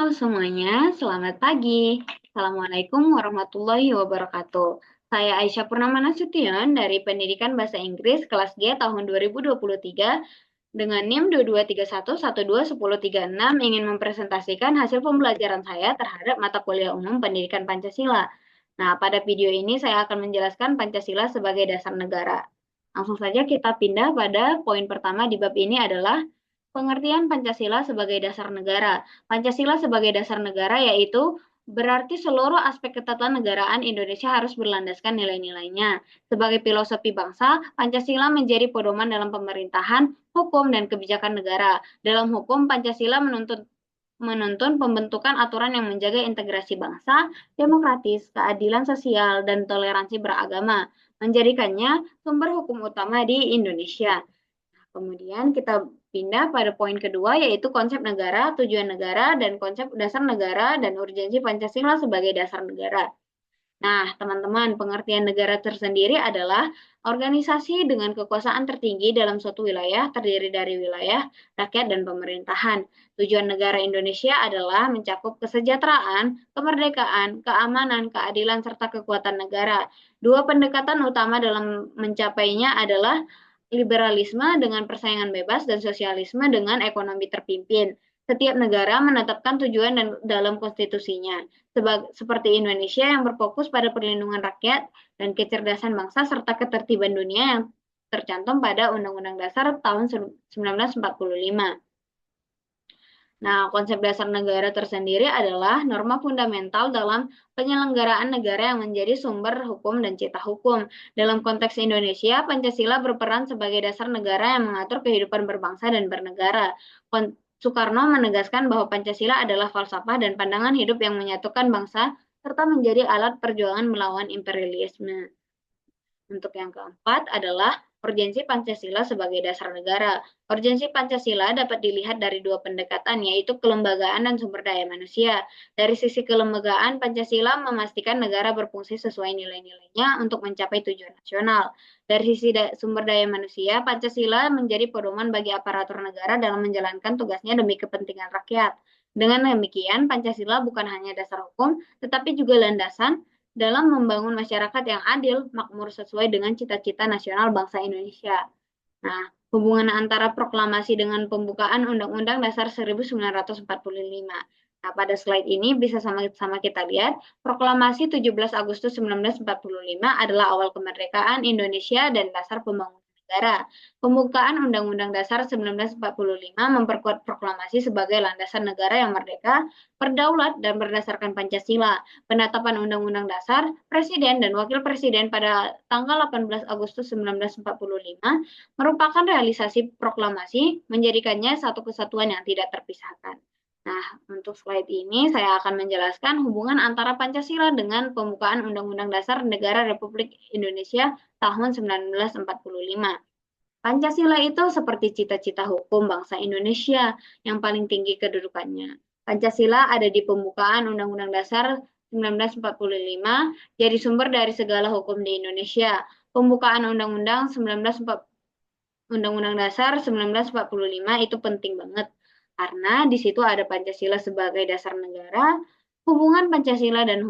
Halo semuanya, selamat pagi. Assalamualaikum warahmatullahi wabarakatuh. Saya Aisyah Purnama Nasution dari Pendidikan Bahasa Inggris kelas G tahun 2023 dengan NIM 2231121036 ingin mempresentasikan hasil pembelajaran saya terhadap mata kuliah umum Pendidikan Pancasila. Nah, pada video ini saya akan menjelaskan Pancasila sebagai dasar negara. Langsung saja kita pindah pada poin pertama di bab ini adalah pengertian Pancasila sebagai dasar negara. Pancasila sebagai dasar negara yaitu berarti seluruh aspek ketatanegaraan Indonesia harus berlandaskan nilai-nilainya. Sebagai filosofi bangsa, Pancasila menjadi pedoman dalam pemerintahan, hukum, dan kebijakan negara. Dalam hukum, Pancasila menuntun pembentukan aturan yang menjaga integrasi bangsa, demokratis, keadilan sosial, dan toleransi beragama, menjadikannya sumber hukum utama di Indonesia. Kemudian kita pindah pada poin kedua yaitu konsep negara, tujuan negara, dan konsep dasar negara dan urgensi Pancasila sebagai dasar negara. Nah, teman-teman, pengertian negara tersendiri adalah organisasi dengan kekuasaan tertinggi dalam suatu wilayah terdiri dari wilayah, rakyat, dan pemerintahan. Tujuan negara Indonesia adalah mencakup kesejahteraan, kemerdekaan, keamanan, keadilan, serta kekuatan negara. Dua pendekatan utama dalam mencapainya adalah liberalisme dengan persaingan bebas dan sosialisme dengan ekonomi terpimpin. Setiap negara menetapkan tujuan dalam konstitusinya, seperti Indonesia yang berfokus pada perlindungan rakyat dan kecerdasan bangsa serta ketertiban dunia yang tercantum pada Undang-Undang Dasar tahun 1945. Nah, konsep dasar negara tersendiri adalah norma fundamental dalam penyelenggaraan negara yang menjadi sumber hukum dan cita hukum. Dalam konteks Indonesia, Pancasila berperan sebagai dasar negara yang mengatur kehidupan berbangsa dan bernegara. Soekarno menegaskan bahwa Pancasila adalah falsafah dan pandangan hidup yang menyatukan bangsa serta menjadi alat perjuangan melawan imperialisme. Untuk yang keempat adalah urgensi Pancasila sebagai dasar negara. Urgensi Pancasila dapat dilihat dari dua pendekatan, yaitu kelembagaan dan sumber daya manusia. Dari sisi kelembagaan, Pancasila memastikan negara berfungsi sesuai nilai-nilainya untuk mencapai tujuan nasional. Dari sisi sumber daya manusia, Pancasila menjadi pedoman bagi aparatur negara dalam menjalankan tugasnya demi kepentingan rakyat. Dengan demikian, Pancasila bukan hanya dasar hukum, tetapi juga landasan dalam membangun masyarakat yang adil, makmur sesuai dengan cita-cita nasional bangsa Indonesia. Nah, hubungan antara proklamasi dengan pembukaan Undang-Undang Dasar 1945. Nah, pada slide ini bisa sama-sama kita lihat, proklamasi 17 Agustus 1945 adalah awal kemerdekaan Indonesia dan dasar pembangunan negara. Pembukaan Undang-Undang Dasar 1945 memperkuat proklamasi sebagai landasan negara yang merdeka, berdaulat, dan berdasarkan Pancasila. Penetapan Undang-Undang Dasar, Presiden dan Wakil Presiden pada tanggal 18 Agustus 1945 merupakan realisasi proklamasi, menjadikannya satu kesatuan yang tidak terpisahkan. Nah, untuk slide ini saya akan menjelaskan hubungan antara Pancasila dengan pembukaan Undang-Undang Dasar Negara Republik Indonesia tahun 1945. Pancasila itu seperti cita-cita hukum bangsa Indonesia yang paling tinggi kedudukannya. Pancasila ada di pembukaan Undang-Undang Dasar 1945, jadi sumber dari segala hukum di Indonesia. Pembukaan Undang-Undang Dasar 1945 itu penting banget karena di situ ada Pancasila sebagai dasar negara. Hubungan Pancasila dan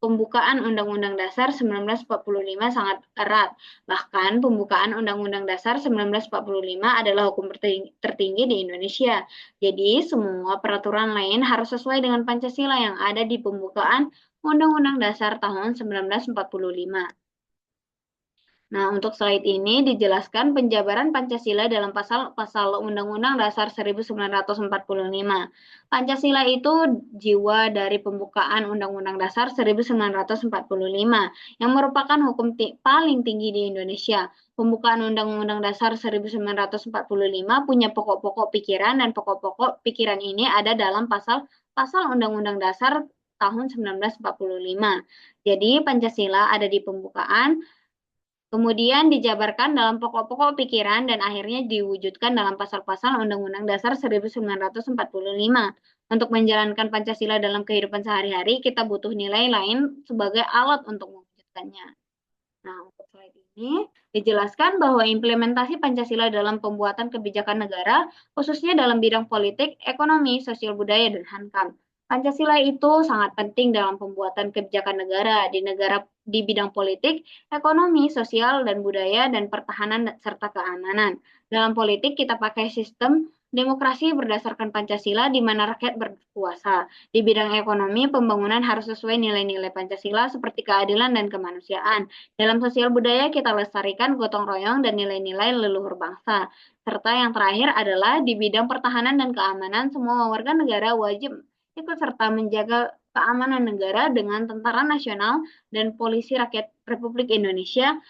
pembukaan Undang-Undang Dasar 1945 sangat erat. Bahkan pembukaan Undang-Undang Dasar 1945 adalah hukum tertinggi di Indonesia. Jadi semua peraturan lain harus sesuai dengan Pancasila yang ada di pembukaan Undang-Undang Dasar tahun 1945. Nah, untuk slide ini dijelaskan penjabaran Pancasila dalam pasal-pasal Undang-Undang Dasar 1945. Pancasila itu jiwa dari pembukaan Undang-Undang Dasar 1945 yang merupakan hukum paling tinggi di Indonesia. Pembukaan Undang-Undang Dasar 1945 punya pokok-pokok pikiran dan pokok-pokok pikiran ini ada dalam pasal-pasal Undang-Undang Dasar tahun 1945. Jadi Pancasila ada di pembukaan, kemudian dijabarkan dalam pokok-pokok pikiran dan akhirnya diwujudkan dalam pasal-pasal Undang-Undang Dasar 1945. Untuk menjalankan Pancasila dalam kehidupan sehari-hari, kita butuh nilai lain sebagai alat untuk mewujudkannya. Nah, untuk slide ini dijelaskan bahwa implementasi Pancasila dalam pembuatan kebijakan negara, khususnya dalam bidang politik, ekonomi, sosial budaya, dan hankam. Pancasila itu sangat penting dalam pembuatan kebijakan negara di bidang politik, ekonomi, sosial, dan budaya, dan pertahanan serta keamanan. Dalam politik kita pakai sistem demokrasi berdasarkan Pancasila di mana rakyat berkuasa. Di bidang ekonomi, pembangunan harus sesuai nilai-nilai Pancasila seperti keadilan dan kemanusiaan. Dalam sosial budaya kita lestarikan gotong royong dan nilai-nilai leluhur bangsa. Serta yang terakhir adalah di bidang pertahanan dan keamanan, semua warga negara wajib ikut serta menjaga keamanan negara dengan Tentara Nasional dan Polisi Rakyat Republik Indonesia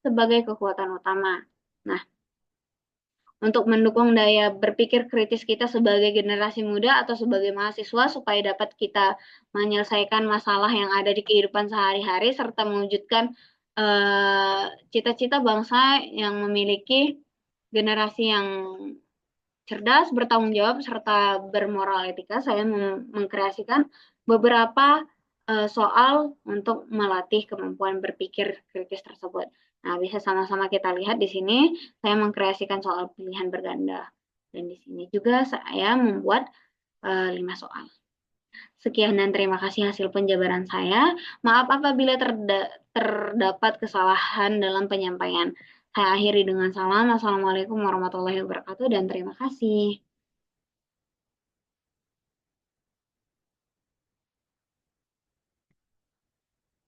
sebagai kekuatan utama. Nah, untuk mendukung daya berpikir kritis kita sebagai generasi muda atau sebagai mahasiswa supaya dapat kita menyelesaikan masalah yang ada di kehidupan sehari-hari serta mewujudkan cita-cita bangsa yang memiliki generasi yang cerdas, bertanggung jawab, serta bermoral etika, saya mengkreasikan beberapa soal untuk melatih kemampuan berpikir kritis tersebut. Nah, bisa sama-sama kita lihat di sini, saya mengkreasikan soal pilihan berganda. Dan di sini juga saya membuat 5 soal. Sekian dan terima kasih hasil penjabaran saya. Maaf apabila terdapat kesalahan dalam penyampaian. Saya akhiri dengan salam. Assalamualaikum warahmatullahi wabarakatuh dan terima kasih.